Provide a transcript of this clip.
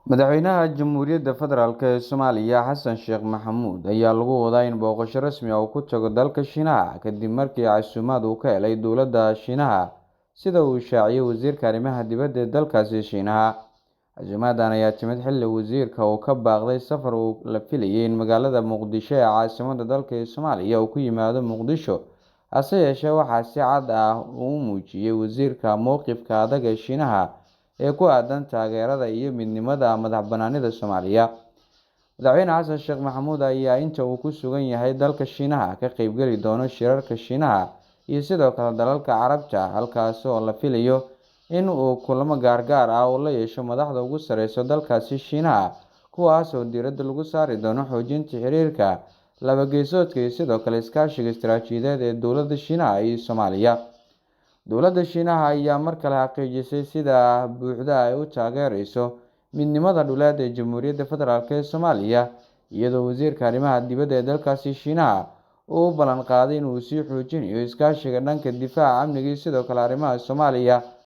Madaxweynaha Jamhuuriyadda Federaalk ee Soomaaliya Xasan Sheekh Maxamuud ayaa lagu wadaa in booqasho rasmi ah uu ku tago dalka Shiinaha kadib markii casuumaad uu ka helay dowladda Shiinaha, sida uu shaaciyay wasiirka arrimaha dibadda ee dalkaasi Shiinaha. Casuumaaddan ayaa timid xilli wasiirka uu ka baaqday safar uu la filayay in magaalada Muqdisho ee caasimadda dalka Soomaaliya uu ku yimaado Muqdisho, hase yeeshee waxaa si cad u muujiyay wasiirka mowqifka adag ee Shiinaha ee ku aaddan taageerada iyo midnimada madax-bannaanida Soomaaliya. Madaxweyne Xasan Sheekh Maxamuud ayaa inta uu ku sugan yahay dalka Shiinaha ka qaybgeli doona shirarka Shiinaha iyo sidoo kale dalalka Carabta, halkaas oo la filayo in uu kulamo gaar ah la yeesho madaxda ugu sareysa dalkaasi Shiinaha, kuwaas oo diiradda lagu saari doono xoojinta xiriirka laba-geesoodka iyo sidoo kale iskaashiga istiraatijiyadeed ee dowladda Shiinaha iyo Soomaaliya. Dowladda Shiinaha ayaa mar kale xaqiijisay sida buuxda ay u taageerayso midnimada dhuleed ee Jamhuuriyadda Federaalk ee Soomaaliya, iyadoo wasiirka arrimaha dibadda ee dalkaasi Shiinaha uu u ballan qaaday in uu sii xoojinayo iskaashiga dhanka difaaca, amniga iyo sidoo kale arrimaha Soomaaliya